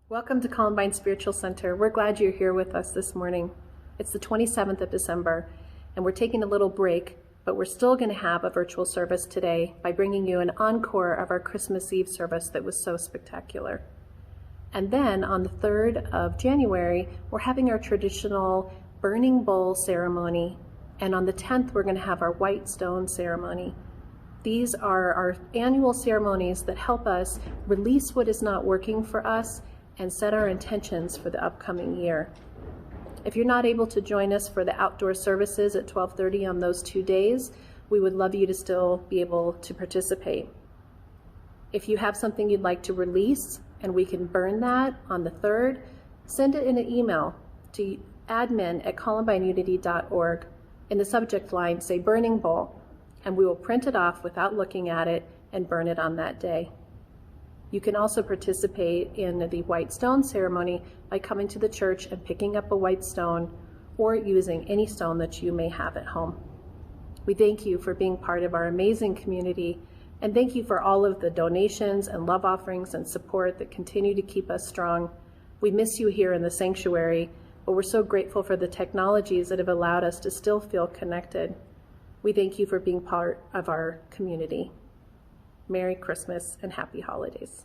Welcome to Columbine Spiritual Center. We're glad you're here with us this morning. It's the 27th of December, and we're taking a little break, but we're still going to have a virtual service today by bringing you an encore of our Christmas Eve service that was so spectacular. And then on the 3rd of January, we're having our traditional burning bowl ceremony, and on the 10th, we're going to have our white stone ceremony. These are our annual ceremonies that help us release what is not working for us and set our intentions for the upcoming year. If you're not able to join us for the outdoor services at 12:30 on those 2 days, we would love you to still be able to participate. If you have something you'd like to release and we can burn that on the 3rd, send it in an email to admin@columbineunity.org. In the subject line, say burning bowl, and we will print it off without looking at it and burn it on that day. You can also participate in the white stone ceremony by coming to the church and picking up a white stone or using any stone that you may have at home. We thank you for being part of our amazing community, and thank you for all of the donations and love offerings and support that continue to keep us strong. We miss you here in the sanctuary, but we're so grateful for the technologies that have allowed us to still feel connected. We thank you for being part of our community. Merry Christmas and Happy Holidays.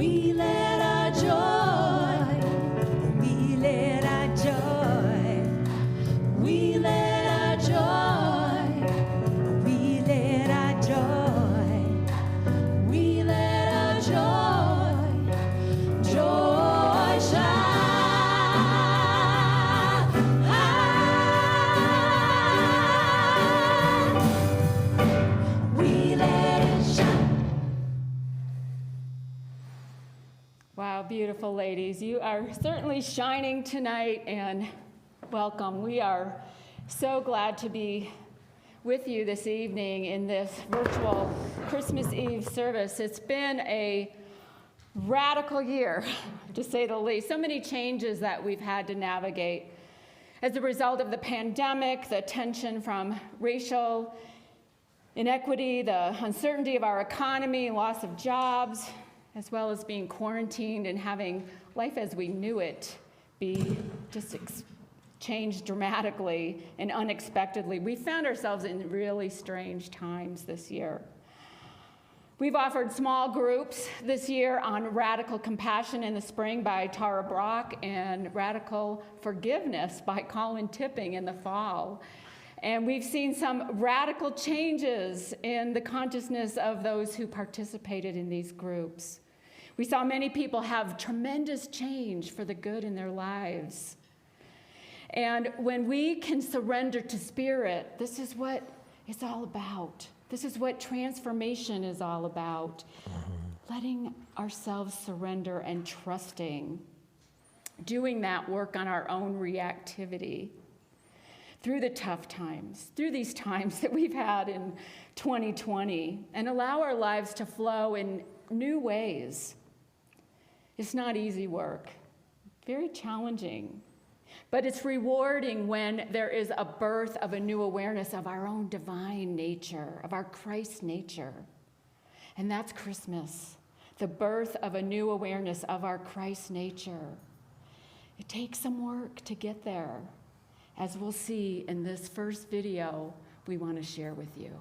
We let our joy, we let our joy, we let our joy, we let our joy, we let our joy, joy shine. We let it shine. Wow, beautiful ladies. You are certainly shining tonight, and welcome. We are so glad to be with you this evening in this virtual Christmas Eve service. It's been a radical year, to say the least. So many changes that we've had to navigate as a result of the pandemic, the tension from racial inequity, the uncertainty of our economy, loss of jobs, as well as being quarantined and having life as we knew it be just changed dramatically and unexpectedly. We found ourselves in really strange times this year. We've offered small groups this year on Radical Compassion in the spring by Tara Brock and Radical Forgiveness by Colin Tipping in the fall. And we've seen some radical changes in the consciousness of those who participated in these groups. We saw many people have tremendous change for the good in their lives. And when we can surrender to Spirit, this is what it's all about. This is what transformation is all about. Letting ourselves surrender and trusting, doing that work on our own reactivity through the tough times, through these times that we've had in 2020, and allow our lives to flow in new ways. It's not easy work, very challenging, but it's rewarding when there is a birth of a new awareness of our own divine nature, of our Christ nature. And that's Christmas, the birth of a new awareness of our Christ nature. It takes some work to get there, as we'll see in this first video we want to share with you.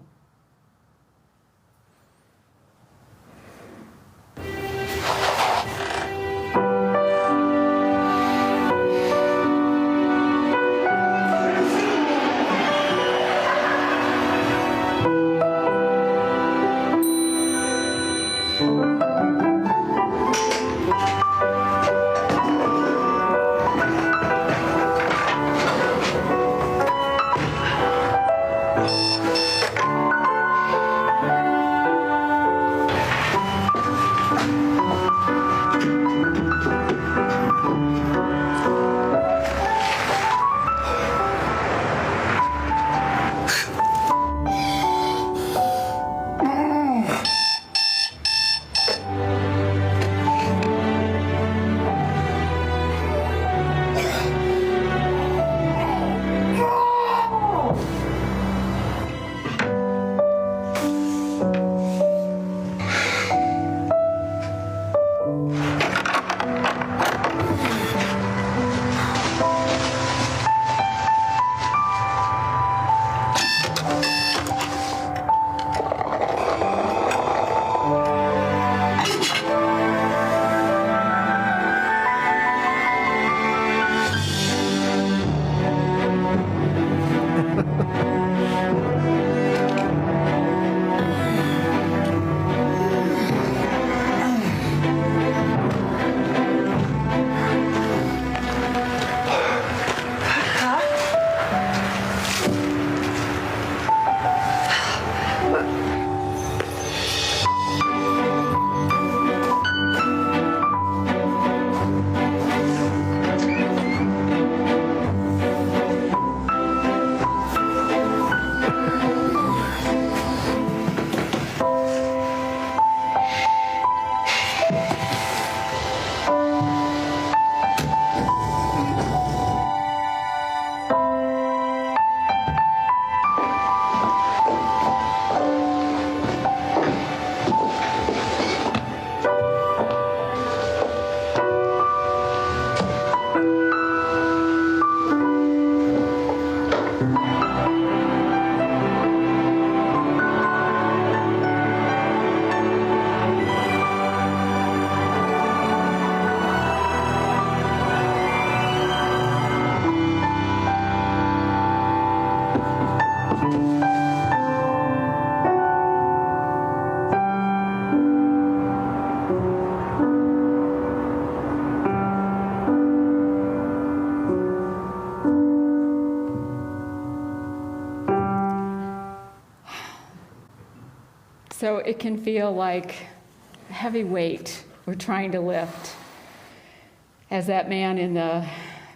So it can feel like a heavy weight we're trying to lift, as that man in the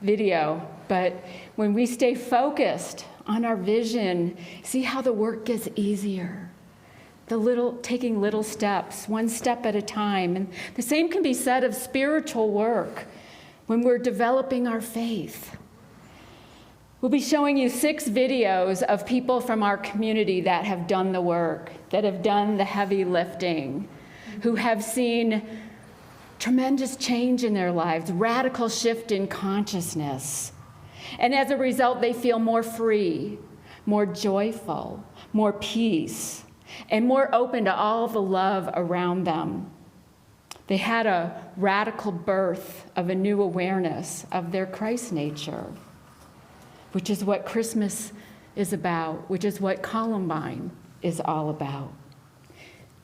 video. But when we stay focused on our vision, see how the work gets easier. Taking little steps, one step at a time. And the same can be said of spiritual work when we're developing our faith. We'll be showing you 6 videos of people from our community that have done the work, that have done the heavy lifting, who have seen tremendous change in their lives, radical shift in consciousness. And as a result, they feel more free, more joyful, more peace, and more open to all the love around them. They had a radical birth of a new awareness of their Christ nature, which is what Christmas is about, which is what Columbine is all about.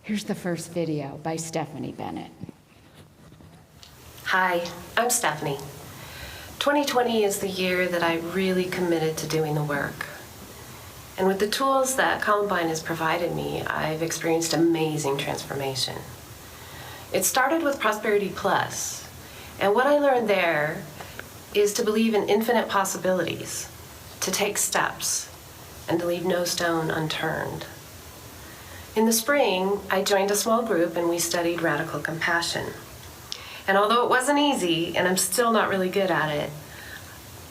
Here's the first video by Stephanie Bennett. Hi, I'm Stephanie. 2020 is the year that I really committed to doing the work. And with the tools that Columbine has provided me, I've experienced amazing transformation. It started with Prosperity Plus, and what I learned there is to believe in infinite possibilities, to take steps, and to leave no stone unturned. In the spring, I joined a small group and we studied radical compassion. And although it wasn't easy, and I'm still not really good at it,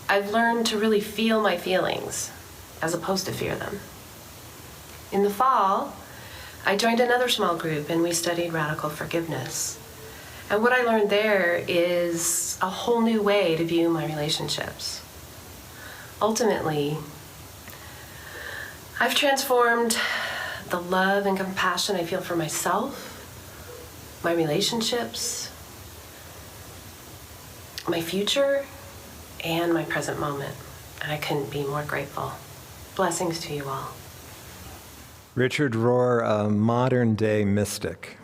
I've learned to really feel my feelings as opposed to fear them. In the fall, I joined another small group and we studied radical forgiveness. And what I learned there is a whole new way to view my relationships. Ultimately, I've transformed the love and compassion I feel for myself, my relationships, my future, and my present moment. And I couldn't be more grateful. Blessings to you all. Richard Rohr, a modern-day mystic,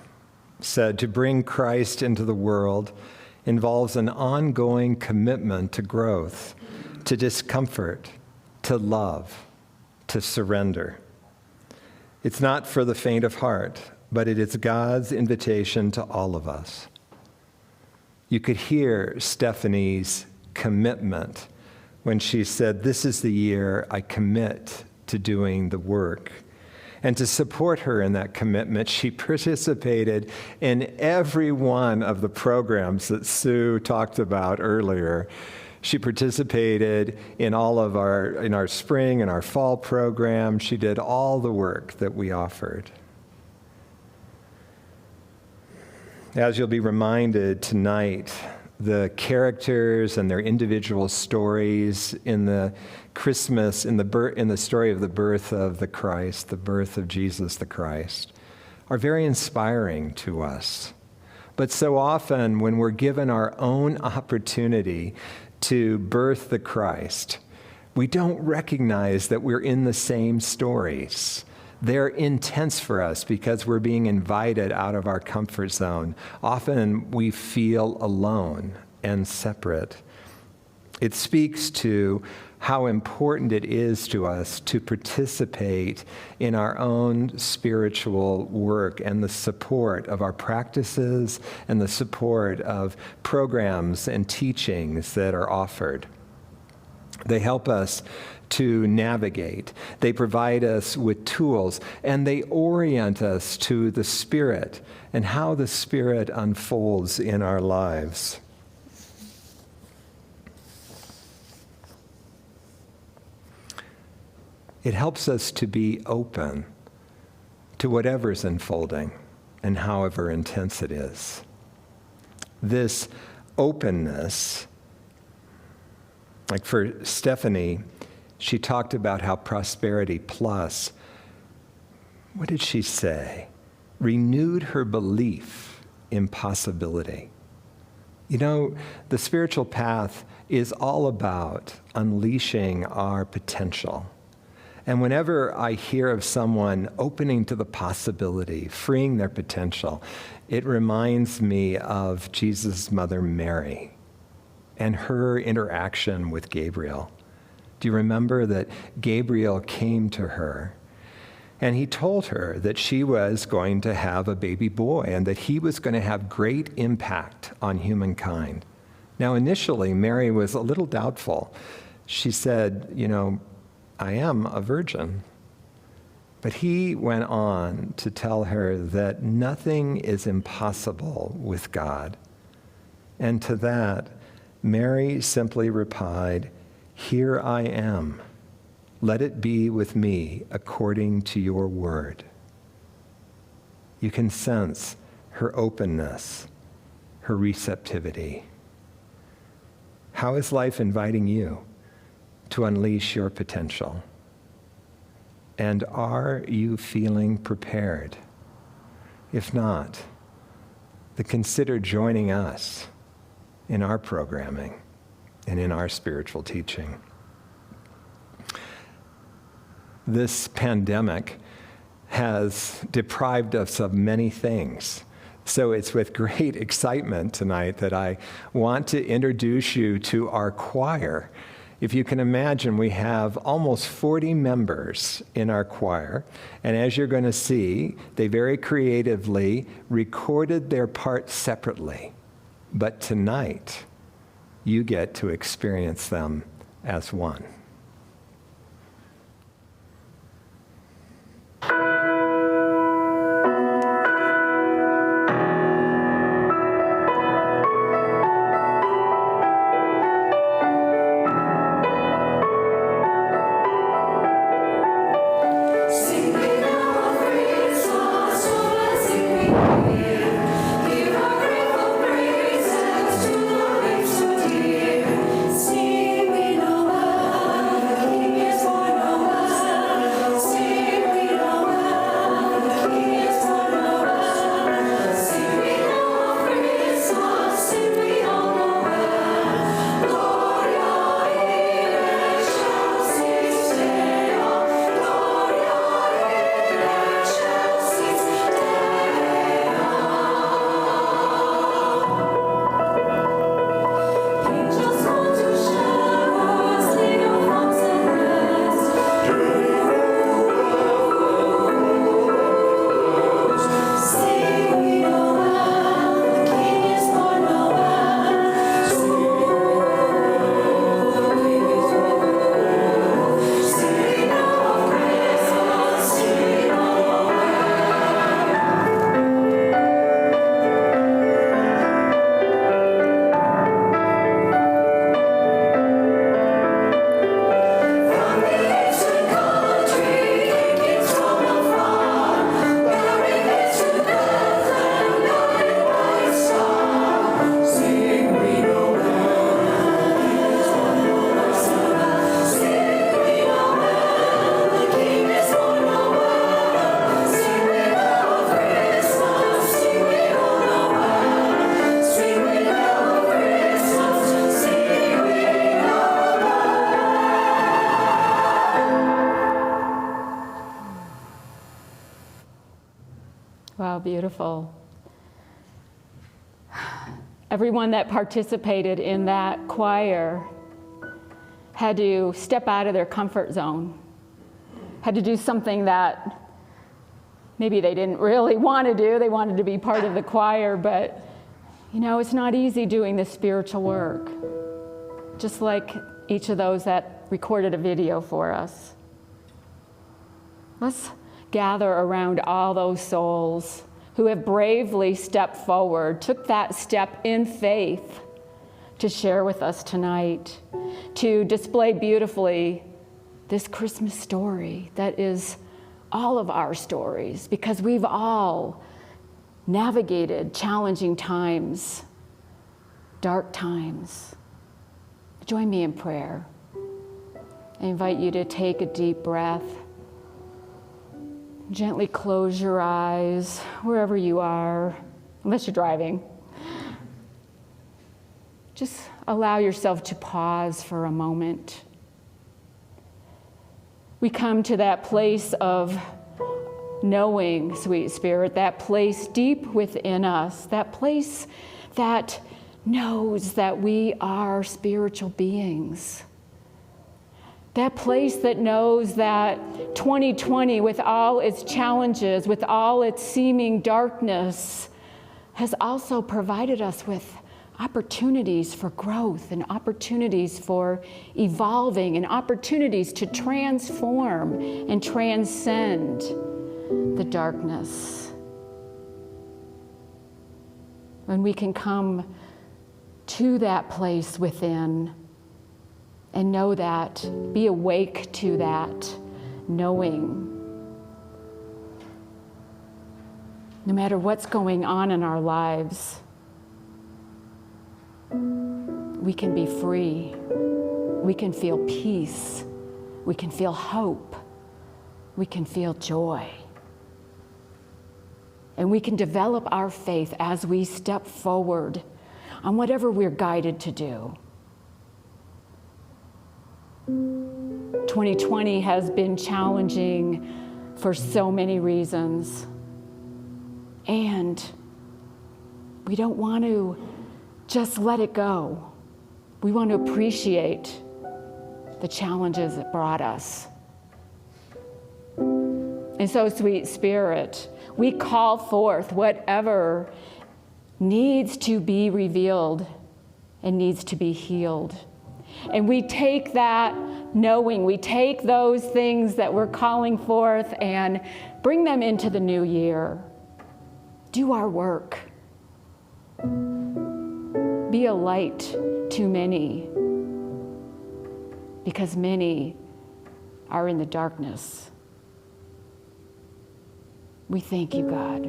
said to bring Christ into the world involves an ongoing commitment to growth, to discomfort, to love, to surrender. It's not for the faint of heart, but it is God's invitation to all of us. You could hear Stephanie's commitment when she said, "This is the year I commit to doing the work." And to support her in that commitment, she participated in every one of the programs that Sue talked about earlier. She participated in all of our spring and our fall program. She did all the work that we offered. As you'll be reminded tonight, the characters and their individual stories in the Christmas, in the story of the birth of the Christ, the birth of Jesus the Christ, are very inspiring to us. But so often when we're given our own opportunity to birth the Christ, we don't recognize that we're in the same stories. They're intense for us because we're being invited out of our comfort zone. Often we feel alone and separate. It speaks to how important it is to us to participate in our own spiritual work and the support of our practices and the support of programs and teachings that are offered. They help us to navigate. They provide us with tools, and they orient us to the Spirit and how the Spirit unfolds in our lives. It helps us to be open to whatever's unfolding and however intense it is. This openness, like for Stephanie, she talked about how Prosperity Plus, what did she say? Renewed her belief in possibility. You know, the spiritual path is all about unleashing our potential. And whenever I hear of someone opening to the possibility, freeing their potential, it reminds me of Jesus' mother Mary and her interaction with Gabriel. Do you remember that Gabriel came to her And he told her that she was going to have a baby boy and that he was going to have great impact on humankind. Now, initially, Mary was a little doubtful. She said, I am a virgin. But he went on to tell her that nothing is impossible with God. And to that, Mary simply replied, "Here I am. Let it be with me according to your word." You can sense her openness, her receptivity. How is life inviting you to unleash your potential? And are you feeling prepared? If not, then consider joining us in our programming and in our spiritual teaching. This pandemic has deprived us of many things. So it's with great excitement tonight that I want to introduce you to our choir. If you can imagine, we have almost 40 members in our choir. And as you're going to see, they very creatively recorded their parts separately. But tonight, you get to experience them as one. Wow, beautiful. Everyone that participated in that choir had to step out of their comfort zone, had to do something that maybe they didn't really want to do. They wanted to be part of the choir, but it's not easy doing this spiritual work, just like each of those that recorded a video for us. Let's gather around all those souls who have bravely stepped forward, took that step in faith to share with us tonight, to display beautifully this Christmas story that is all of our stories, because we've all navigated challenging times, dark times. Join me in prayer. I invite you to take a deep breath. Gently close your eyes wherever you are, unless you're driving. Just allow yourself to pause for a moment. We come to that place of knowing, sweet Spirit, that place deep within us, that place that knows that we are spiritual beings, That place that knows that 2020, with all its challenges, with all its seeming darkness, has also provided us with opportunities for growth and opportunities for evolving and opportunities to transform and transcend the darkness. When we can come to that place within and know that, be awake to that, knowing no matter what's going on in our lives, we can be free. We can feel peace. We can feel hope. We can feel joy. And we can develop our faith as we step forward on whatever we're guided to do. 2020 has been challenging for so many reasons. And we don't want to just let it go. We want to appreciate the challenges it brought us. And so, sweet Spirit, we call forth whatever needs to be revealed and needs to be healed. And we take that knowing, we take those things that we're calling forth and bring them into the new year. Do our work. Be a light to many, because many are in the darkness. We thank you, God,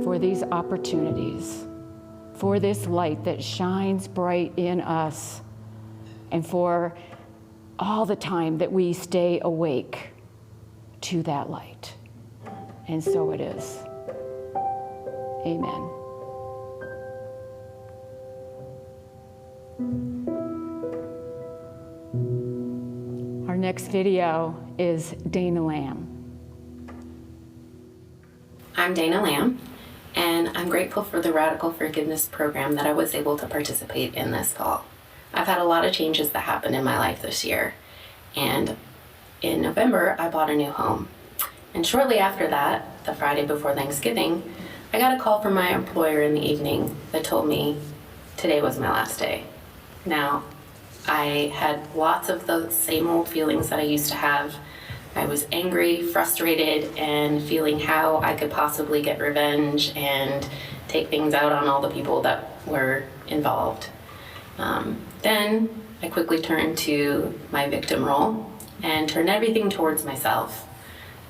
for these opportunities, for this light that shines bright in us, and for all the time that we stay awake to that light. And so it is. Amen. Our next video is Dana Lamb. I'm Dana Lamb, and I'm grateful for the Radical Forgiveness program that I was able to participate in this fall. I've had a lot of changes that happened in my life this year, and in November, I bought a new home. And shortly after that, the Friday before Thanksgiving, I got a call from my employer in the evening that told me today was my last day. Now, I had lots of the same old feelings that I used to have. I was angry, frustrated, and feeling how I could possibly get revenge and take things out on all the people that were involved. Then I quickly turned to my victim role and turned everything towards myself.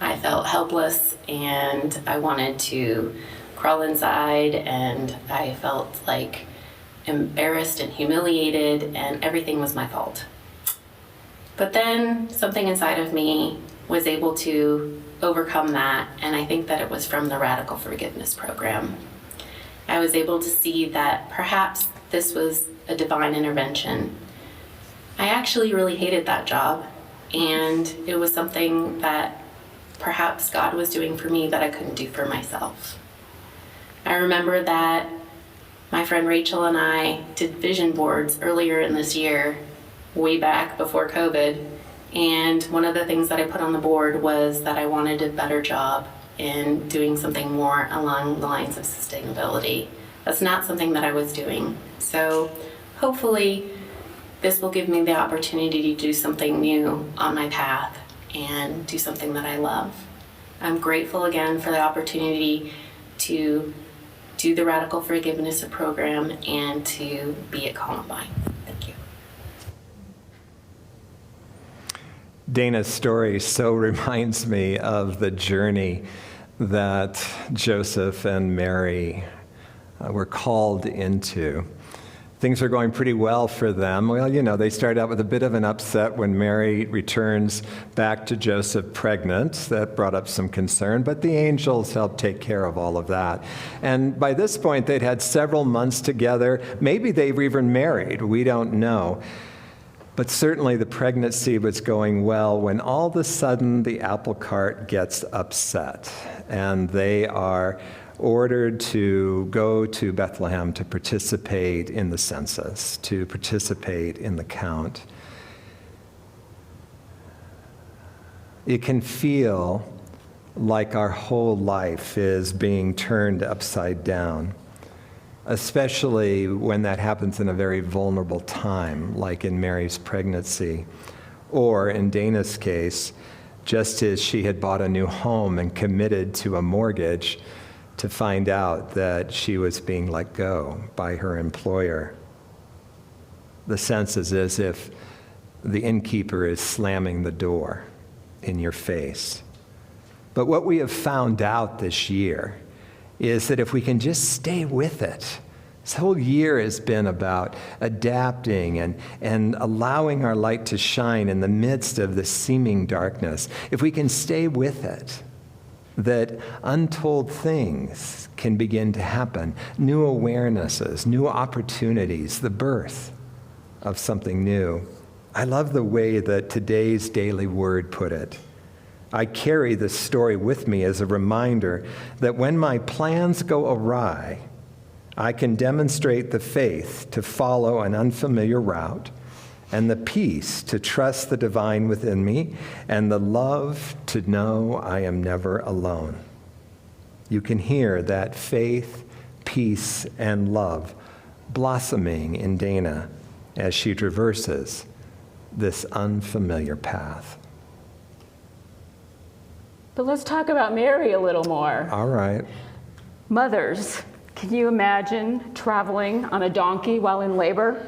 I felt helpless and I wanted to crawl inside, and I felt like embarrassed and humiliated, and everything was my fault. But then something inside of me was able to overcome that, and I think that it was from the Radical Forgiveness program. I was able to see that perhaps this was a divine intervention. I actually really hated that job, and it was something that perhaps God was doing for me that I couldn't do for myself. I remember that my friend Rachel and I did vision boards earlier in this year, way back before COVID, and one of the things that I put on the board was that I wanted a better job in doing something more along the lines of sustainability. That's not something that I was doing. So hopefully this will give me the opportunity to do something new on my path and do something that I love. I'm grateful again for the opportunity to do the Radical Forgiveness program and to be at Columbine. Thank you. Dana's story so reminds me of the journey that Joseph and Mary were called into. Things are going pretty well for them. Well, you know, they start out with a bit of an upset when Mary returns back to Joseph pregnant. That brought up some concern, but the angels helped take care of all of that. And by this point, they'd had several months together. Maybe they were even married. We don't know. But certainly the pregnancy was going well when all of a sudden the apple cart gets upset, and they are ordered to go to Bethlehem to participate in the census, to participate in the count. it can feel like our whole life is being turned upside down, especially when that happens in a very vulnerable time, like in Mary's pregnancy, or in Dana's case, just as she had bought a new home and committed to a mortgage, to find out that she was being let go by her employer. The sense is as if the innkeeper is slamming the door in your face. But what we have found out this year is that if we can just stay with it, this whole year has been about adapting and allowing our light to shine in the midst of the seeming darkness. If we can stay with it, that untold things can begin to happen, new awarenesses, new opportunities, the birth of something new. I love the way that today's Daily Word put it. I carry this story with me as a reminder that when my plans go awry, I can demonstrate the faith to follow an unfamiliar route, and the peace to trust the divine within me, and the love to know I am never alone. You can hear that faith, peace, and love blossoming in Dana as she traverses this unfamiliar path. But let's talk about Mary a little more. All right. Mothers, can you imagine traveling on a donkey while in labor?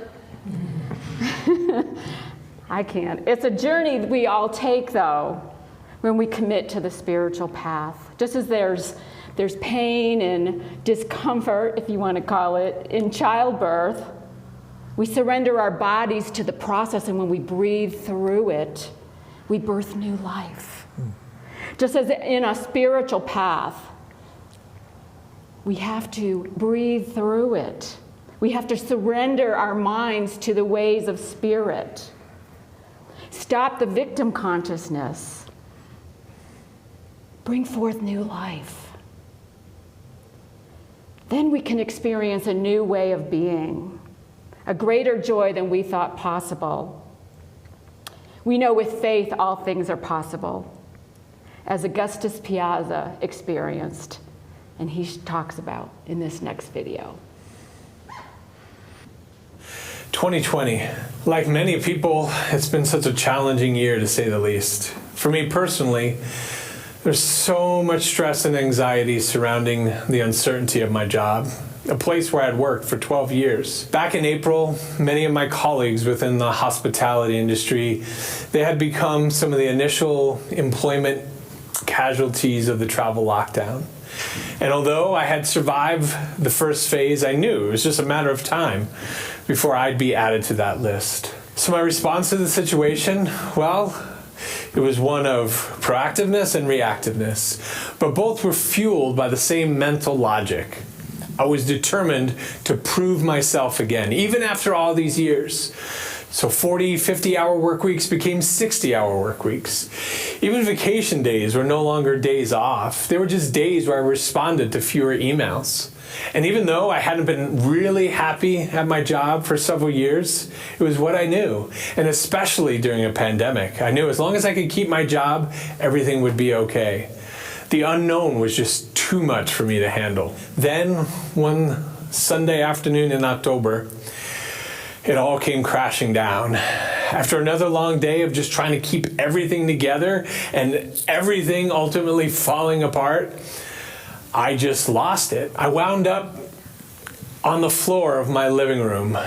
I can't. It's a journey we all take, though, when we commit to the spiritual path. Just as there's pain and discomfort, if you want to call it, in childbirth, we surrender our bodies to the process, and when we breathe through it, we birth new life. Just as in a spiritual path, we have to breathe through it. We have to surrender our minds to the ways of spirit. Stop the victim consciousness. Bring forth new life. Then we can experience a new way of being, a greater joy than we thought possible. We know with faith all things are possible, as Augustus Piazza experienced, and he talks about in this next video. 2020, like many people, it's been such a challenging year to say the least. For me personally, there's so much stress and anxiety surrounding the uncertainty of my job, a place where I'd worked for 12 years. Back in April, many of my colleagues within the hospitality industry, they had become some of the initial employment casualties of the travel lockdown. And although I had survived the first phase, I knew it was just a matter of time before I'd be added to that list. So my response to the situation, well, it was one of proactiveness and reactiveness, but both were fueled by the same mental logic. I was determined to prove myself again, even after all these years. So 40, 50-hour work weeks became 60-hour work weeks. Even vacation days were no longer days off. They were just days where I responded to fewer emails. And even though I hadn't been really happy at my job for several years, it was what I knew. And especially during a pandemic, I knew as long as I could keep my job, everything would be okay. The unknown was just too much for me to handle. Then, one Sunday afternoon in October, it all came crashing down. After another long day of just trying to keep everything together and everything ultimately falling apart, I just lost it. I wound up on the floor of my living room,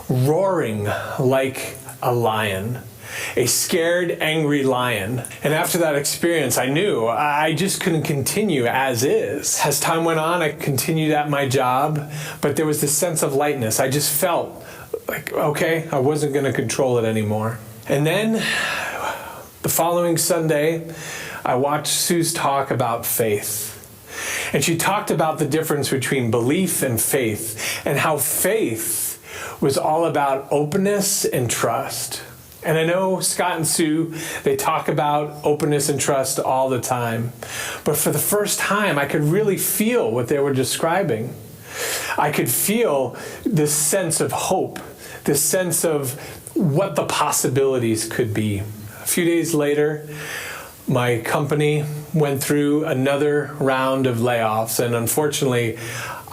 roaring like a lion, a scared, angry lion. And after that experience, I knew I just couldn't continue as is. As time went on, I continued at my job, but there was this sense of lightness. I just felt like, okay, I wasn't going to control it anymore. And then the following Sunday, I watched Sue's talk about faith. And she talked about the difference between belief and faith, and how faith was all about openness and trust. And I know Scott and Sue, they talk about openness and trust all the time. But for the first time, I could really feel what they were describing. I could feel this sense of hope, this sense of what the possibilities could be. few days later, my company went through another round of layoffs, and unfortunately,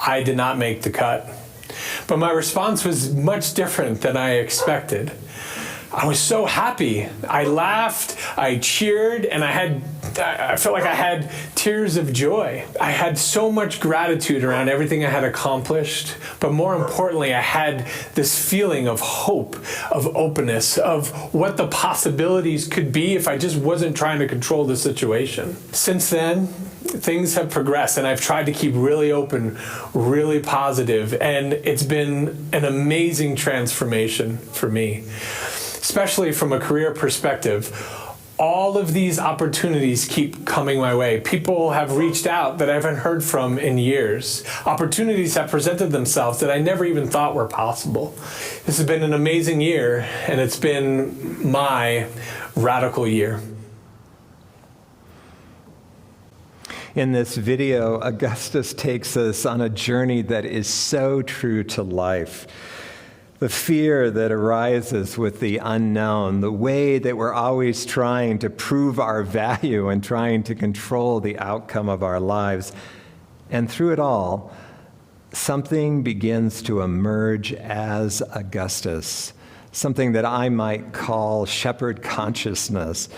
I did not make the cut. But my response was much different than I expected. I was so happy. I laughed, I cheered, and I felt like I had tears of joy. I had so much gratitude around everything I had accomplished, but more importantly, I had this feeling of hope, of openness, of what the possibilities could be if I just wasn't trying to control the situation. Since then, things have progressed, and I've tried to keep really open, really positive, and it's been an amazing transformation for me. Especially from a career perspective, all of these opportunities keep coming my way. People have reached out that I haven't heard from in years. Opportunities have presented themselves that I never even thought were possible. This has been an amazing year, and it's been my radical year. In this video, Augustus takes us on a journey that is so true to life. The fear that arises with the unknown, the way that we're always trying to prove our value and trying to control the outcome of our lives. And through it all, something begins to emerge as Augustus, something that I might call shepherd consciousness.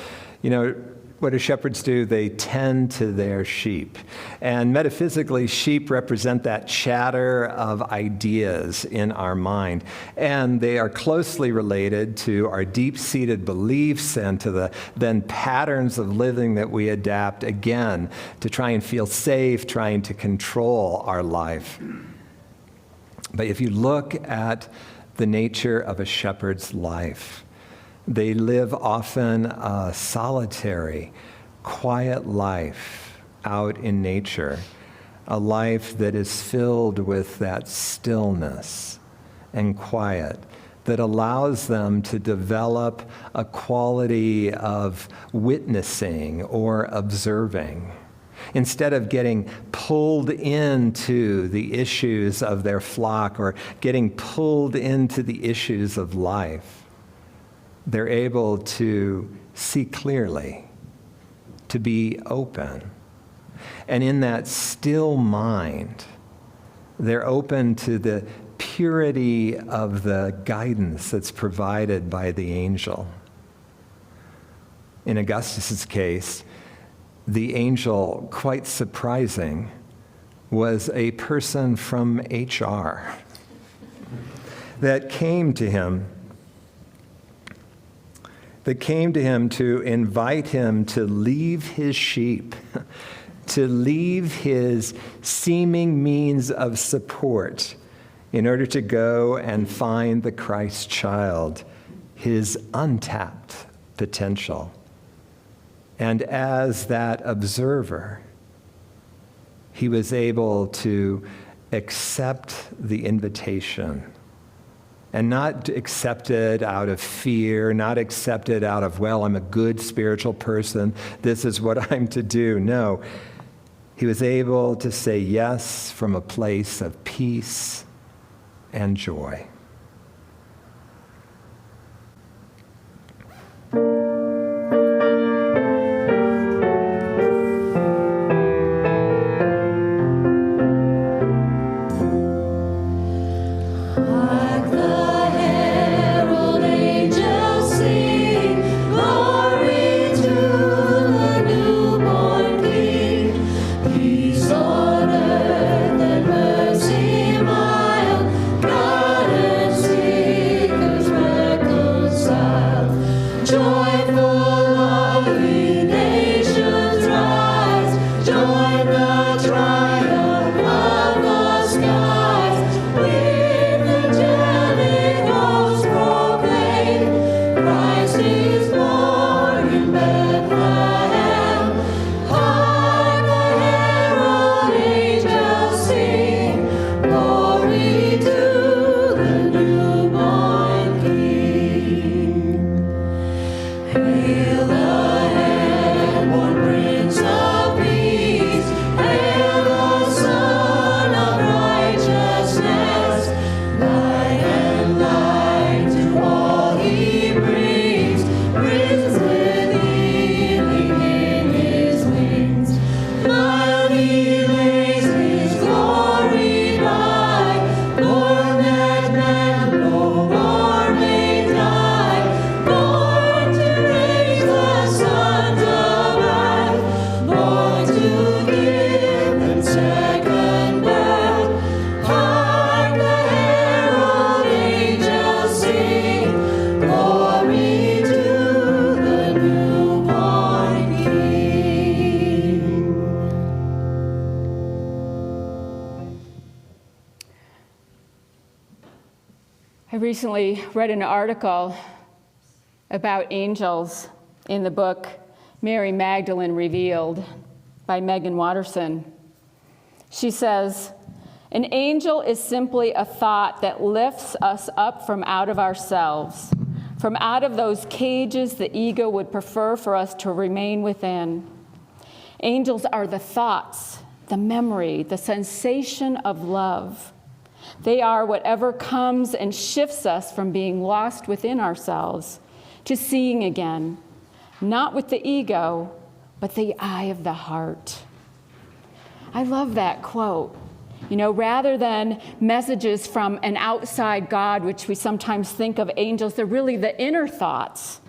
You know, what do shepherds do? They tend to their sheep. And metaphysically, sheep represent that chatter of ideas in our mind. And they are closely related to our deep-seated beliefs and to the then patterns of living that we adapt, again, to try and feel safe, trying to control our life. But if you look at the nature of a shepherd's life, they live often a solitary, quiet life out in nature, a life that is filled with that stillness and quiet that allows them to develop a quality of witnessing or observing. Instead of getting pulled into the issues of their flock or getting pulled into the issues of life, they're able to see clearly, to be open. And in that still mind, they're open to the purity of the guidance that's provided by the angel. In Augustus's case, the angel, quite surprising, was a person from HR that came to him to invite him to leave his sheep, to leave his seeming means of support in order to go and find the Christ child, his untapped potential. And as that observer, he was able to accept the invitation. And not accept it out of fear, not accept it out of, well, I'm a good spiritual person, this is what I'm to do. No, he was able to say yes from a place of peace and joy. Peace on earth and mercy mild, God I recently read an article about angels in the book Mary Magdalene Revealed by Megan Watterson. She says, "An angel is simply a thought that lifts us up from out of ourselves, from out of those cages the ego would prefer for us to remain within. Angels are the thoughts, the memory, the sensation of love. They are whatever comes and shifts us from being lost within ourselves to seeing again, not with the ego, but the eye of the heart." I love that quote. You know, rather than messages from an outside God, which we sometimes think of angels, they're really the inner thoughts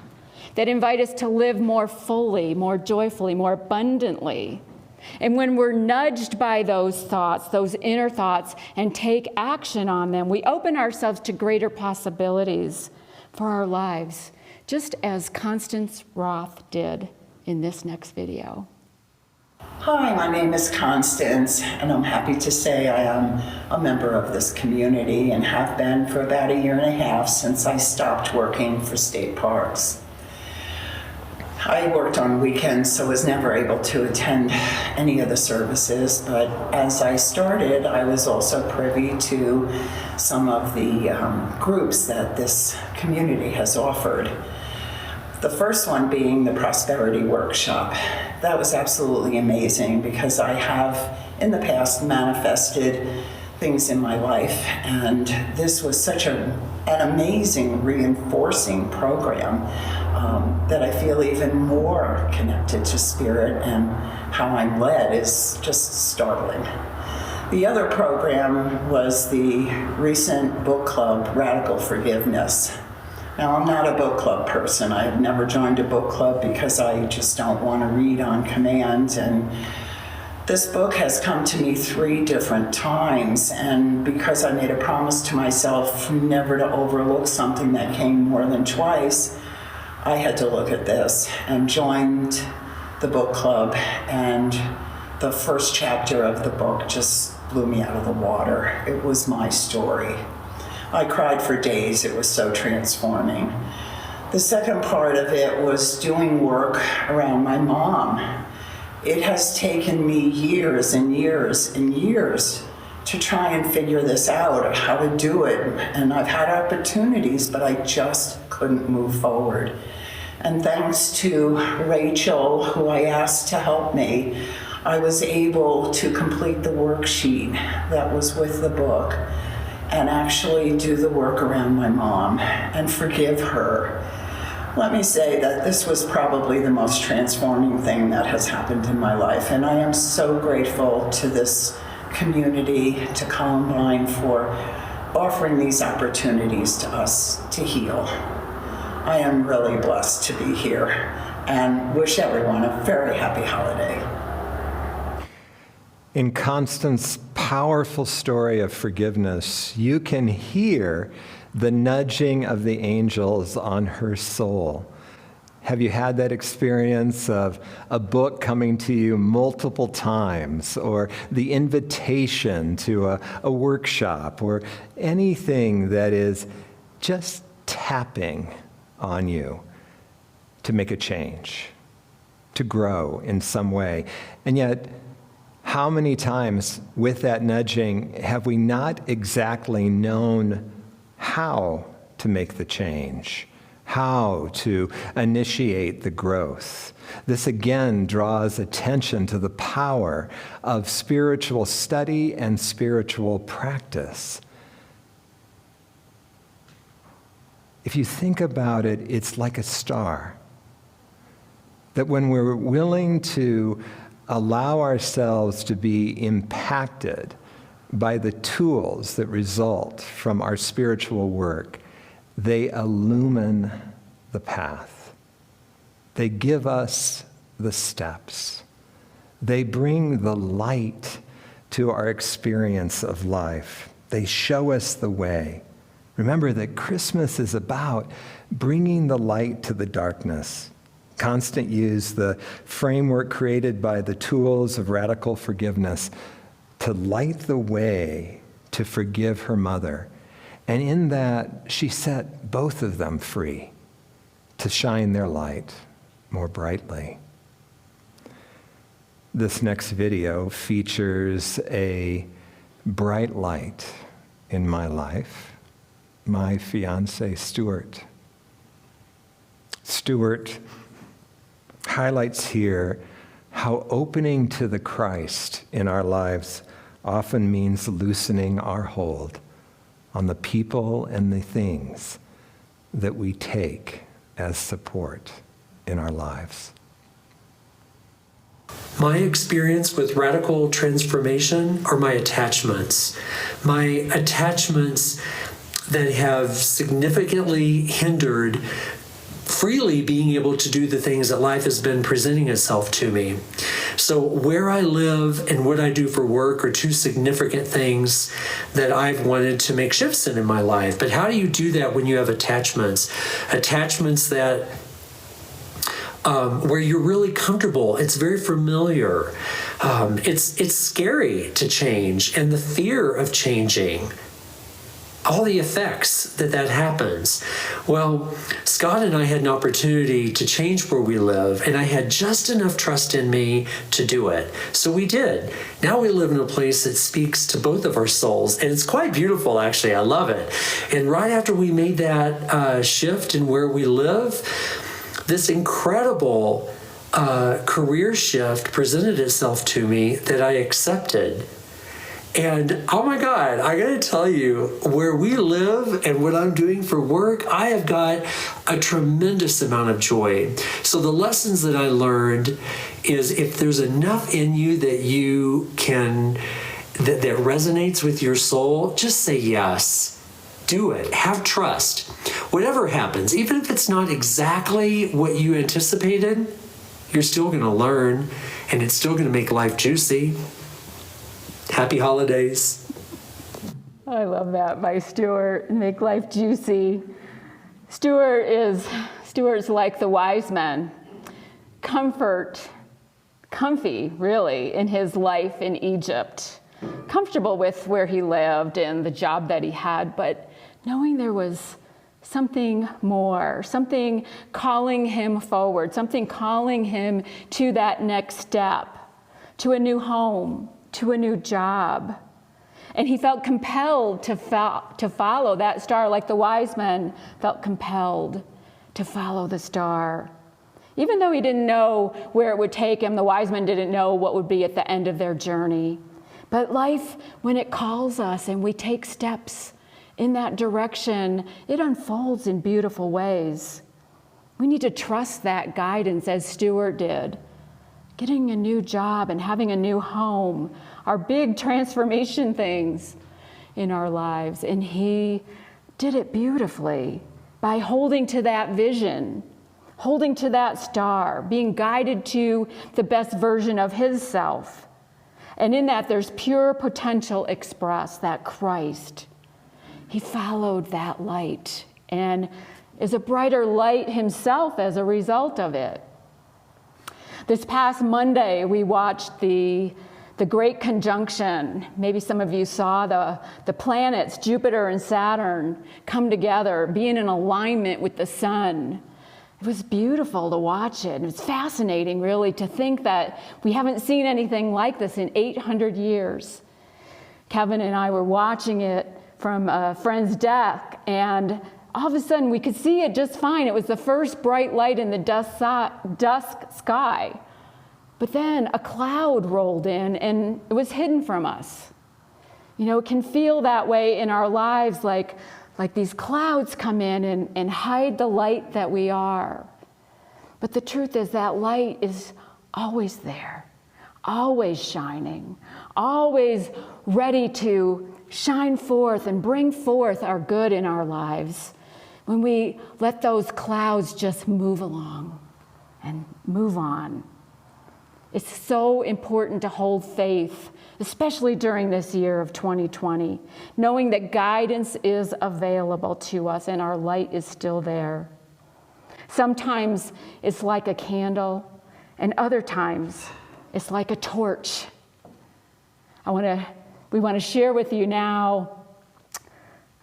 that invite us to live more fully, more joyfully, more abundantly. And when we're nudged by those thoughts, those inner thoughts, and take action on them, we open ourselves to greater possibilities for our lives, just as Constance Roth did in this next video. Hi, my name is Constance, and I'm happy to say I am a member of this community and have been for about 1.5 years since I stopped working for state parks. I worked on weekends, so was never able to attend any of the services, but as I started, I was also privy to some of the groups that this community has offered. The first one being the Prosperity Workshop. That was absolutely amazing because I have in the past manifested things in my life, and this was such an amazing reinforcing program that I feel even more connected to spirit, and how I'm led is just startling. The other program was the recent book club, Radical Forgiveness. Now, I'm not a book club person. I have never joined a book club because I just don't want to read on command. And this book has come to me 3 different times. And because I made a promise to myself never to overlook something that came more than twice, I had to look at this and joined the book club. And the first chapter of the book just blew me out of the water. It was my story. I cried for days. It was so transforming. The second part of it was doing work around my mom. It has taken me years and years and years to try and figure this out, how to do it. And I've had opportunities, but I just couldn't move forward. And thanks to Rachel, who I asked to help me, I was able to complete the worksheet that was with the book and actually do the work around my mom and forgive her. Let me say that this was probably the most transforming thing that has happened in my life, and I am so grateful to this community, to Columbine, for offering these opportunities to us to heal. I am really blessed to be here and wish everyone a very happy holiday. In Constance's powerful story of forgiveness, you can hear the nudging of the angels on her soul. Have you had that experience of a book coming to you multiple times, or the invitation to a workshop, or anything that is just tapping on you to make a change, to grow in some way? And yet, how many times with that nudging have we not exactly known how to make the change, how to initiate the growth? This again draws attention to the power of spiritual study and spiritual practice. If you think about it, it's like a star. That when we're willing to allow ourselves to be impacted by the tools that result from our spiritual work, they illumine the path. They give us the steps. They bring the light to our experience of life. They show us the way. Remember that Christmas is about bringing the light to the darkness. Constance used the framework created by the tools of radical forgiveness to light the way to forgive her mother And in that, she set both of them free to shine their light more brightly. This next video features a bright light in my life, my fiance, Stuart. Stuart highlights here how opening to the Christ in our lives often means loosening our hold on the people and the things that we take as support in our lives. My experience with radical transformation are my attachments. My attachments that have significantly hindered freely being able to do the things that life has been presenting itself to me. So where I live and what I do for work are two significant things that I've wanted to make shifts in my life. But how do you do that when you have attachments? Attachments that where you're really comfortable. It's very familiar. It's scary to change, and the fear of changing, all the effects that happens. Well, Scott and I had an opportunity to change where we live, and I had just enough trust in me to do it. So we did. Now we live in a place that speaks to both of our souls, and it's quite beautiful, actually. I love it. And right after we made that shift in where we live, this incredible career shift presented itself to me that I accepted. And oh my God, I gotta tell you, where we live and what I'm doing for work, I have got a tremendous amount of joy. So the lessons that I learned is if there's enough in you that you can, that resonates with your soul, just say yes. Do it. Have trust. Whatever happens, even if it's not exactly what you anticipated, you're still going to learn, and it's still going to make life juicy. Happy holidays. I love that by Stuart. Make life juicy. Stuart's like the wise men. Comfy, really, in his life in Egypt. Comfortable with where he lived and the job that he had, but knowing there was something more, something calling him forward, something calling him to that next step, to a new home, to a new job. And he felt compelled to follow that star, like the wise men felt compelled to follow the star. Even though he didn't know where it would take him, the wise men didn't know what would be at the end of their journey. But life, when it calls us and we take steps in that direction, it unfolds in beautiful ways. We need to trust that guidance as Stuart did. Getting a new job and having a new home are big transformation things in our lives. And he did it beautifully by holding to that vision, holding to that star, being guided to the best version of his self. And in that, there's pure potential expressed, that Christ. He followed that light and is a brighter light himself as a result of it. This past Monday, we watched the Great Conjunction. Maybe some of you saw the planets, Jupiter and Saturn, come together, being in alignment with the sun. It was beautiful to watch it. And it's fascinating, really, to think that we haven't seen anything like this in 800 years. Kevin and I were watching it from a friend's deck, and all of a sudden we could see it just fine. It was the first bright light in the dusk sky. But then a cloud rolled in, and it was hidden from us. You know, it can feel that way in our lives, like these clouds come in and hide the light that we are. But the truth is that light is always there, always shining, always ready to shine forth and bring forth our good in our lives when we let those clouds just move along and move on. It's so important to hold faith, especially during this year of 2020, knowing that guidance is available to us and our light is still there. Sometimes it's like a candle, and other times it's like a torch. We want to share with you now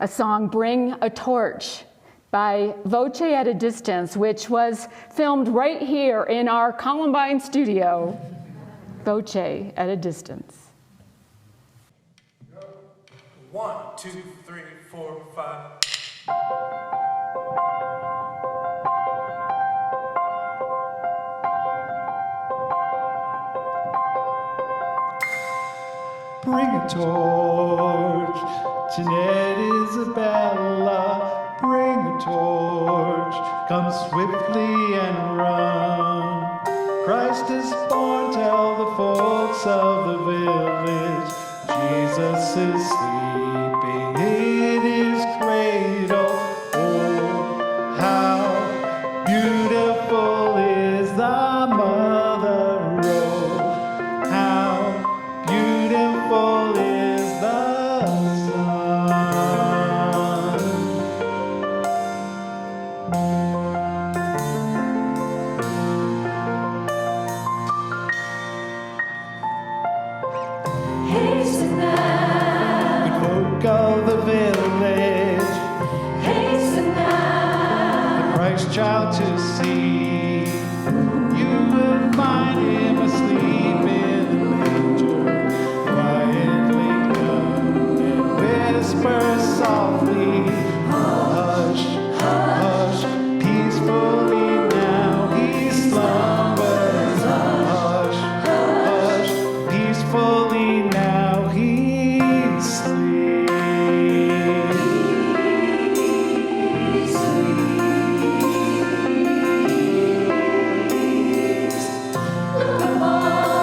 a song, Bring a Torch, by Voce at a Distance, which was filmed right here in our Columbine studio. Voce at a Distance. 1, 2, 3, 4, 5. Bring a torch, Jeanette Isabella. Bring a torch, come swiftly and run. Christ is born, tell the folks of the village. Jesus is sleeping in his cradle. Oh, how beautiful is the mother road. How beautiful is the sun. Hasten now, The folk of the village, hasten now, the Christ child to see. You will find him asleep in the manger. Quietly come and whisper softly, hush, hush, peacefully now he slumbers. Hush, hush, peacefully now he sleeps. look upon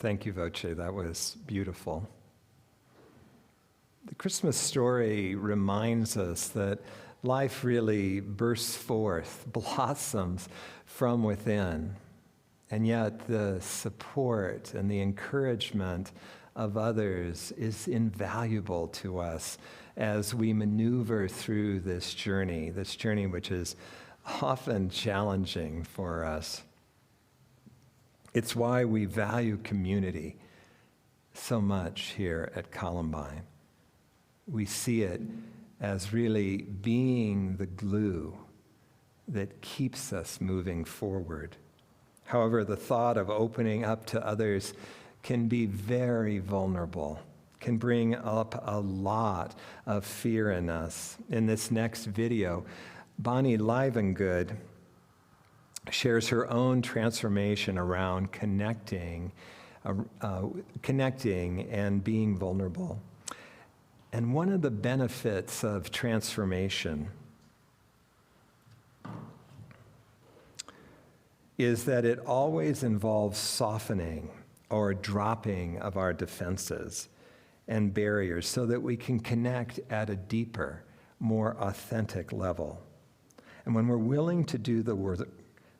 Thank you, Voce. That was beautiful. The Christmas story reminds us that life really bursts forth, blossoms from within. And yet the support and the encouragement of others is invaluable to us as we maneuver through this journey which is often challenging for us. It's why we value community so much here at Columbine. We see it as really being the glue that keeps us moving forward. However, the thought of opening up to others can be very vulnerable, can bring up a lot of fear in us. In this next video, Bonnie Livengood shares her own transformation around connecting and being vulnerable. And one of the benefits of transformation is that it always involves softening or dropping of our defenses and barriers so that we can connect at a deeper, more authentic level. And when we're willing to do the work,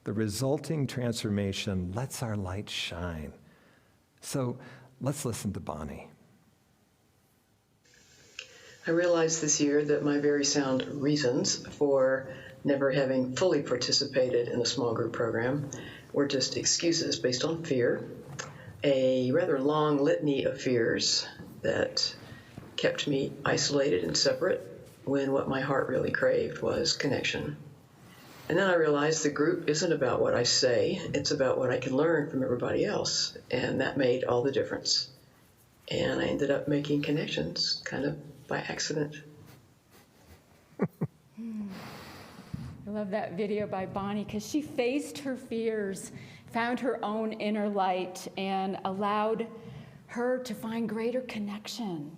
the resulting transformation lets our light shine. So let's listen to Bonnie. I realized this year that my very sound reasons for never having fully participated in a small group program were just excuses based on fear, a rather long litany of fears that kept me isolated and separate when what my heart really craved was connection. And then I realized the group isn't about what I say, it's about what I can learn from everybody else, and that made all the difference. And I ended up making connections kind of by accident. I love that video by Bonnie because she faced her fears, found her own inner light, and allowed her to find greater connection.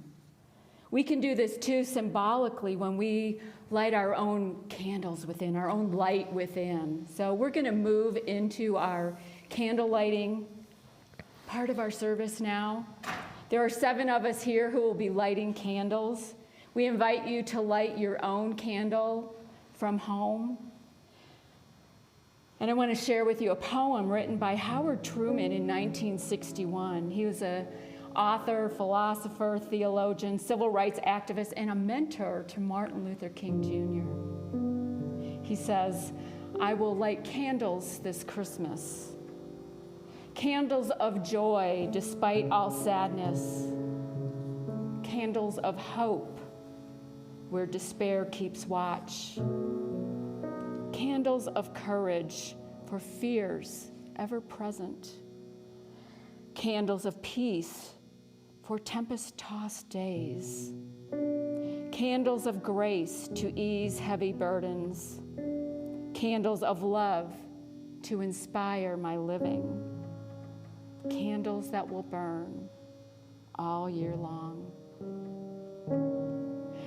We can do this too symbolically when we light our own candles within, our own light within. So we're going to move into our candle lighting part of our service now. There are 7 of us here who will be lighting candles. We invite you to light your own candle from home. And I want to share with you a poem written by Howard Truman in 1961. He was an author, philosopher, theologian, civil rights activist, and a mentor to Martin Luther King Jr. He says, "I will light candles this Christmas. Candles of joy despite all sadness. Candles of hope where despair keeps watch. Candles of courage for fears ever present. Candles of peace for tempest-tossed days. Candles of grace to ease heavy burdens. Candles of love to inspire my living. Candles that will burn all year long."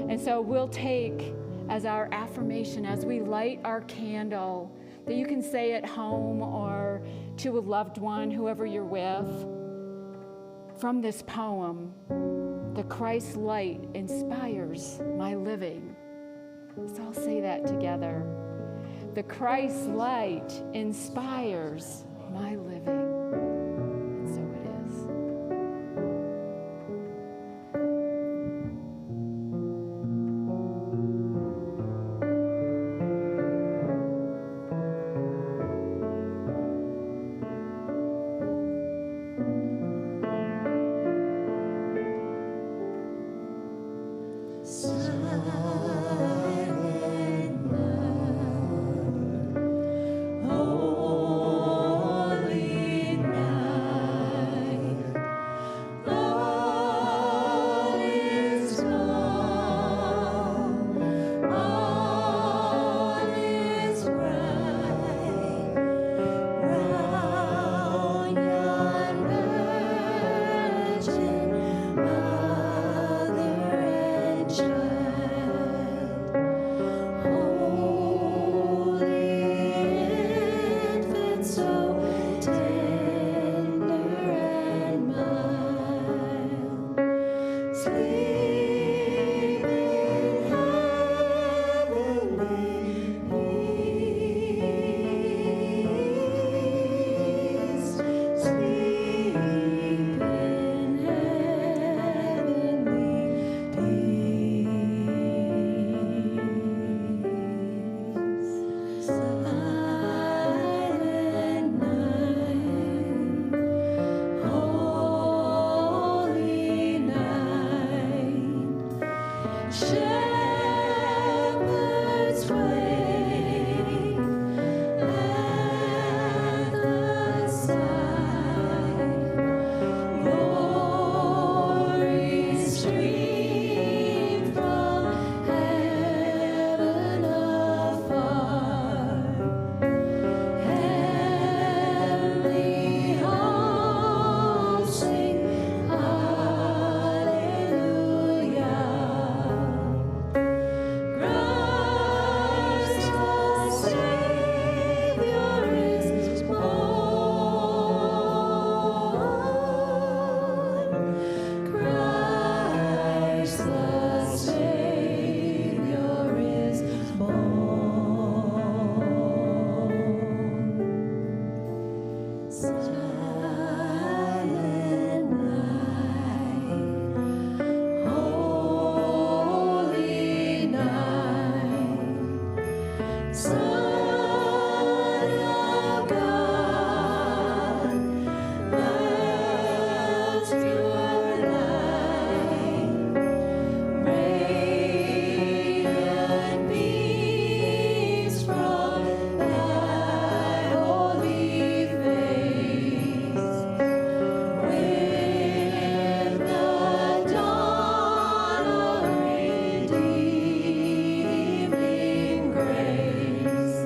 And so we'll take as our affirmation, as we light our candle, that you can say at home or to a loved one, whoever you're with, from this poem, "The Christ light inspires my living." So I'll say that together. The Christ light inspires my living. And so it is. Holy Shepherds wait at the side. Glory stream from heaven afar. Heavenly hosts sing hallelujah. Christ the Savior is born. Christ the Savior is born. Silent night, holy night, Son of God, that's pure light, radiant beams from thy holy face. With the dawn of redeeming grace,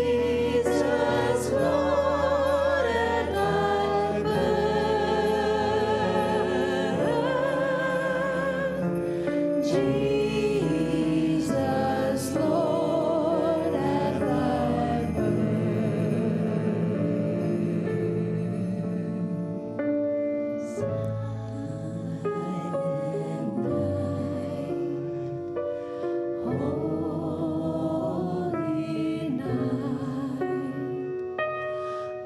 Jesus, Lord, at thy birth. Jesus, Lord, at thy holy night,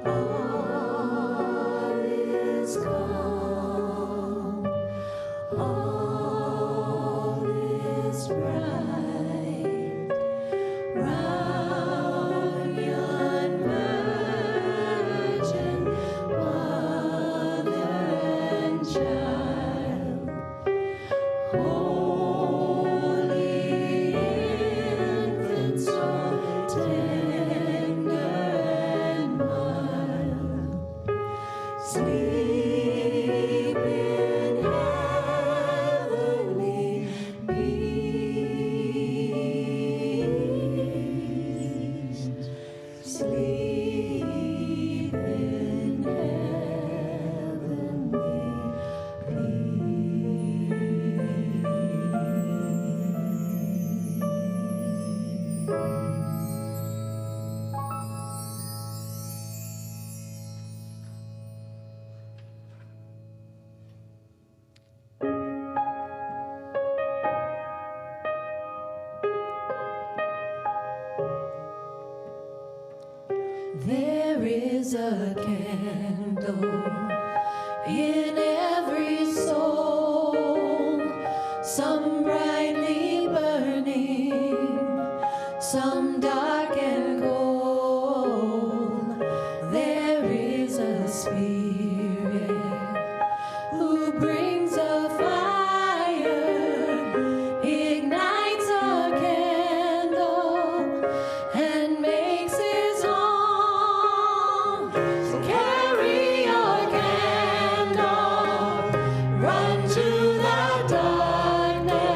all is calm, all is bright, round yon virgin, mother and child. Holy infant, so tender and mild, sleep in heavenly peace. Sleep in heavenly There is a candle in every soul, some brightly burning, some dark and cold. There is a spirit who brings a fire, ignites a candle, and makes his home. So carry your candle, run to the darkness.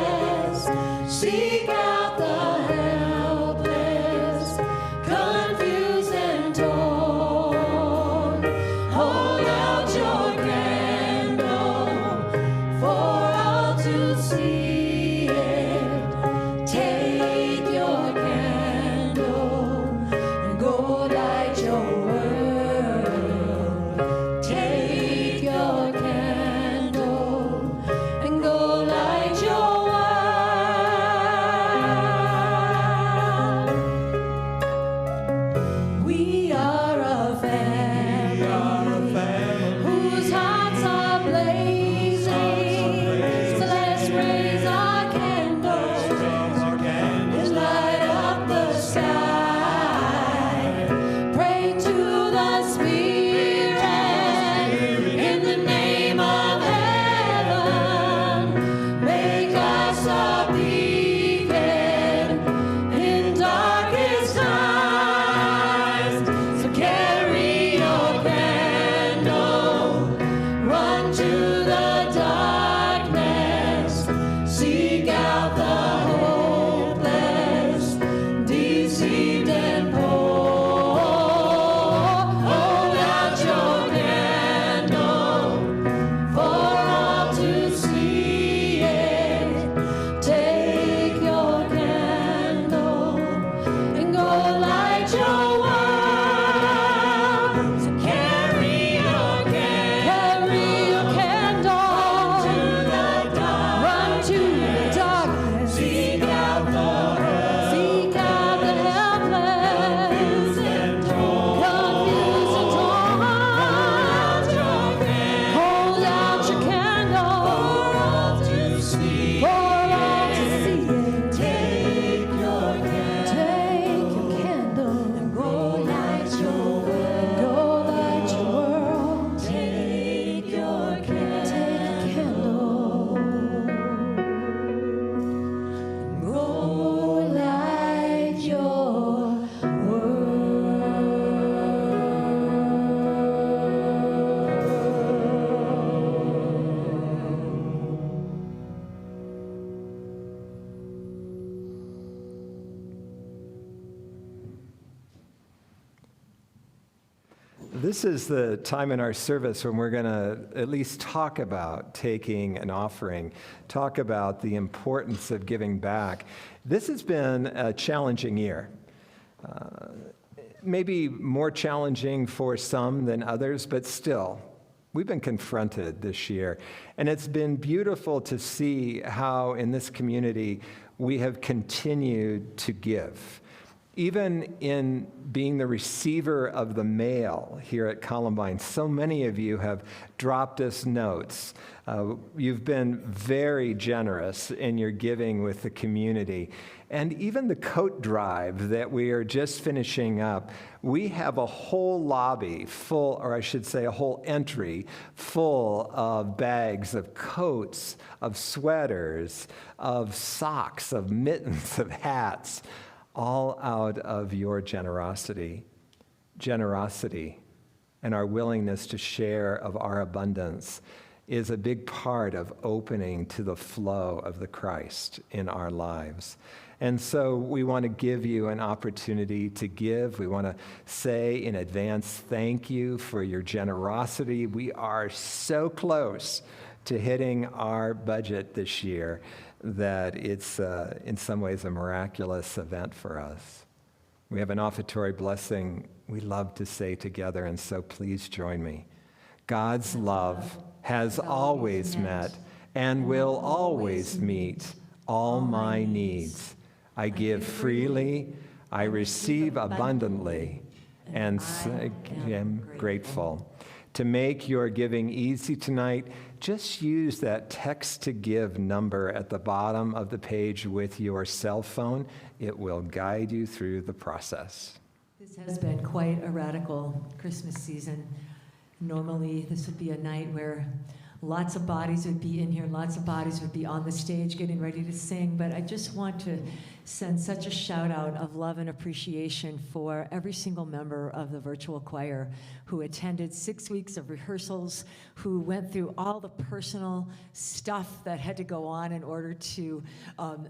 This is the time in our service when we're going to at least talk about taking an offering, talk about the importance of giving back. This has been a challenging year. Maybe more challenging for some than others, but still, we've been confronted this year. And it's been beautiful to see how in this community we have continued to give. Even in being the receiver of the mail here at Columbine, so many of you have dropped us notes. You've been very generous in your giving with the community. And even the coat drive that we are just finishing up, we have a whole lobby full, or I should say a whole entry full of bags of coats, of sweaters, of socks, of mittens, of hats, all out of your generosity. Generosity and our willingness to share of our abundance is a big part of opening to the flow of the Christ in our lives. And so we want to give you an opportunity to give. We want to say in advance, thank you for your generosity. We are so close to hitting our budget this year that it's in some ways a miraculous event for us. We have an offertory blessing we love to say together, and so please join me. God's love has always met and will always meet all my needs. I give freely, I receive abundantly, and I am grateful. To make your giving easy tonight, just use that text to give number at the bottom of the page with your cell phone. It will guide you through the process. This has been quite a radical Christmas season. Normally, this would be a night where lots of bodies would be in here, lots of bodies would be on the stage getting ready to sing, but I just want to send such a shout out of love and appreciation for every single member of the virtual choir who attended 6 weeks of rehearsals, who went through all the personal stuff that had to go on in order to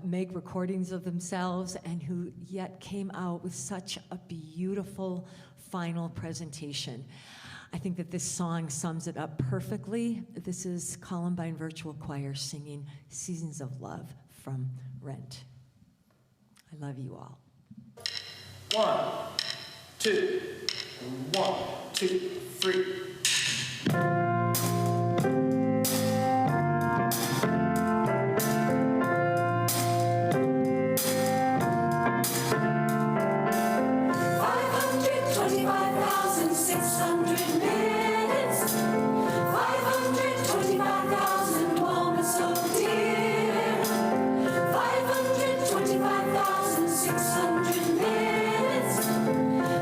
make recordings of themselves, and who yet came out with such a beautiful final presentation. I think that this song sums it up perfectly. This is Columbine Virtual Choir singing Seasons of Love from Rent. I love you all. 1, 2, 1, 2, 3.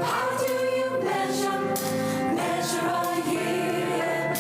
How do you measure a year?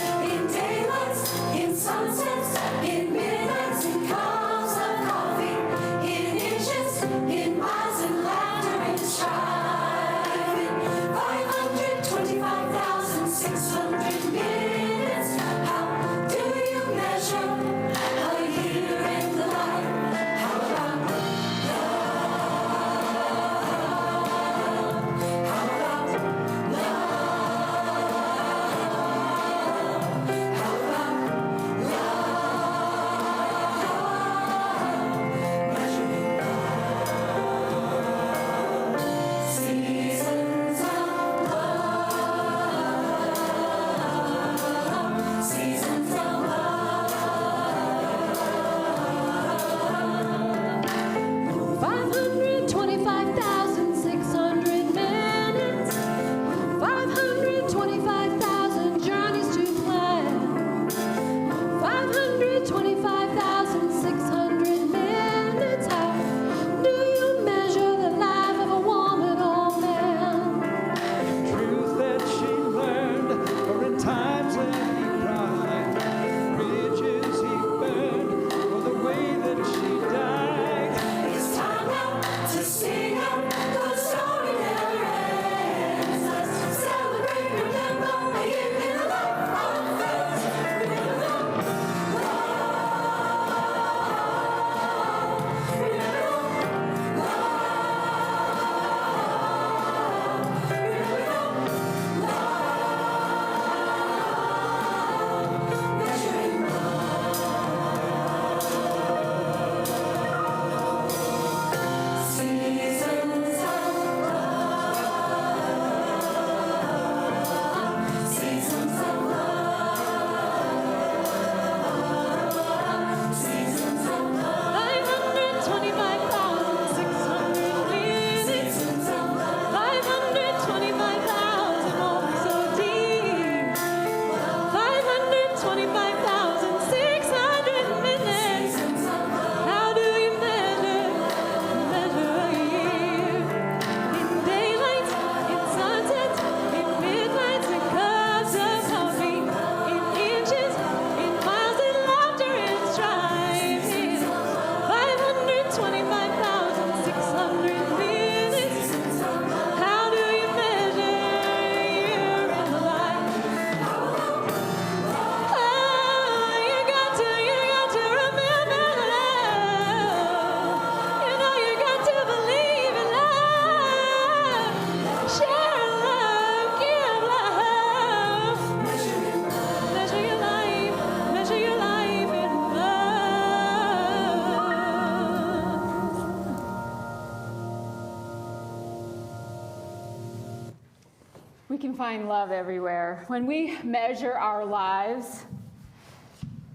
can find love everywhere. When we measure our lives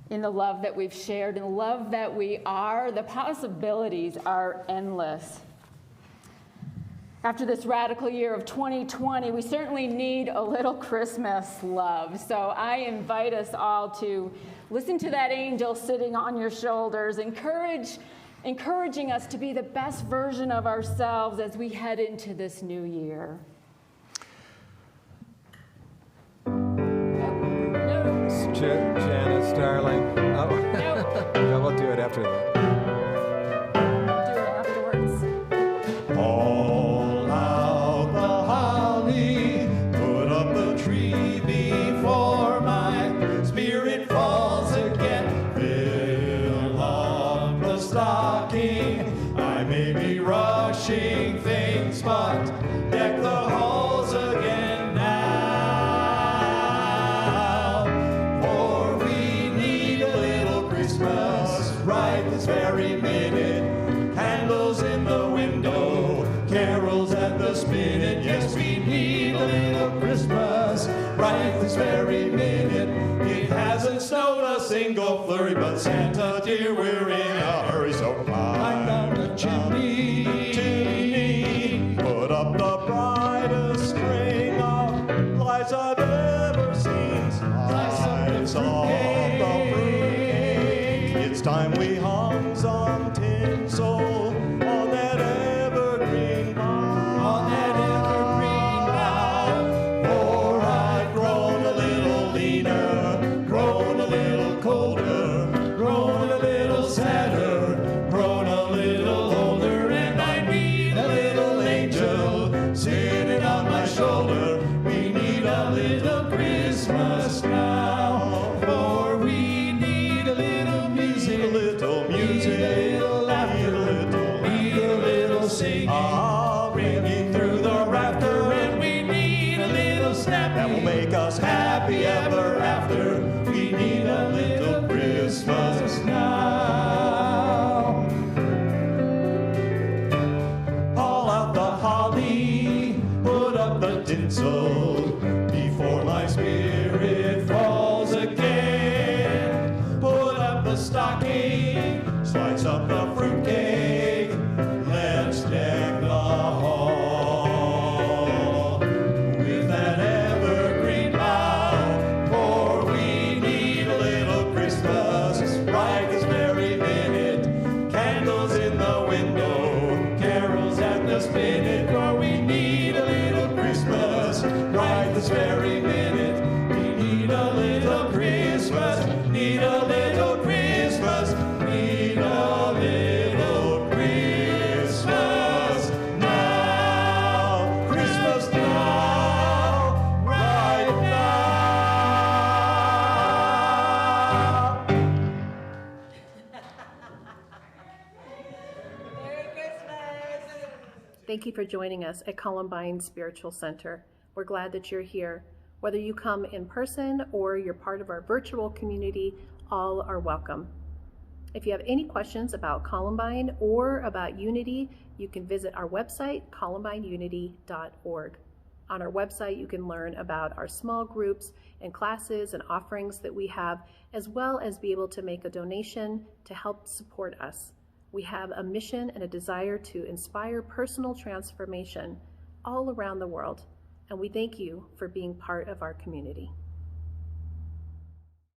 in the love that we've shared and the love that we are, the possibilities are endless. After this radical year of 2020, we certainly need a little Christmas love. So I invite us all to listen to that angel sitting on your shoulders, encouraging us to be the best version of ourselves as we head into this new year. Janice, darling. Oh, yeah, we'll do it after that. Do it afterwards. All out the holly, put up the tree before my spirit falls again. Fill up the stocking, I may be rushing things, but deck the halls again now. For we need a little Christmas right this very minute. Candles in the window, carols at the spinet. Yes, we need a little Christmas right this very minute. It hasn't snowed a single flurry, but Santa dear, we're in a hurry, so climb down the chimney, put up the brightest string of lights I've ever seen. Lights of the fruitcake. It's time we hung some tinsel on that evergreen bough. On that evergreen bough. For I've grown a little leaner, grown a little colder, grown a little sadder, grown a little older, and I need a little angel sitting on my shoulder. We need a little Christmas now, for we need a little music, a little music, a little laughter, need a little singing, ringing through the rafter, and we need a little snap that will make us happy ever after. We need a little Christmas now. Haul out the holly, put up the tinsel before my spirit falls again. Put up the stocking, slice up the fruitcake, let's deck the hall with that evergreen bough. For we need a little Christmas right this very minute. Candles in the window, carols at the spinet. For we need a little Christmas right this very minute. We need a little Christmas, need a little Christmas, need a little Christmas now. Christmas now, right now. Thank you for joining us at Columbine Spiritual Center. We're glad that you're here. Whether you come in person or you're part of our virtual community, all are welcome. If you have any questions about Columbine or about Unity, you can visit our website, columbineunity.org. On our website, you can learn about our small groups and classes and offerings that we have, as well as be able to make a donation to help support us. We have a mission and a desire to inspire personal transformation all around the world, and we thank you for being part of our community.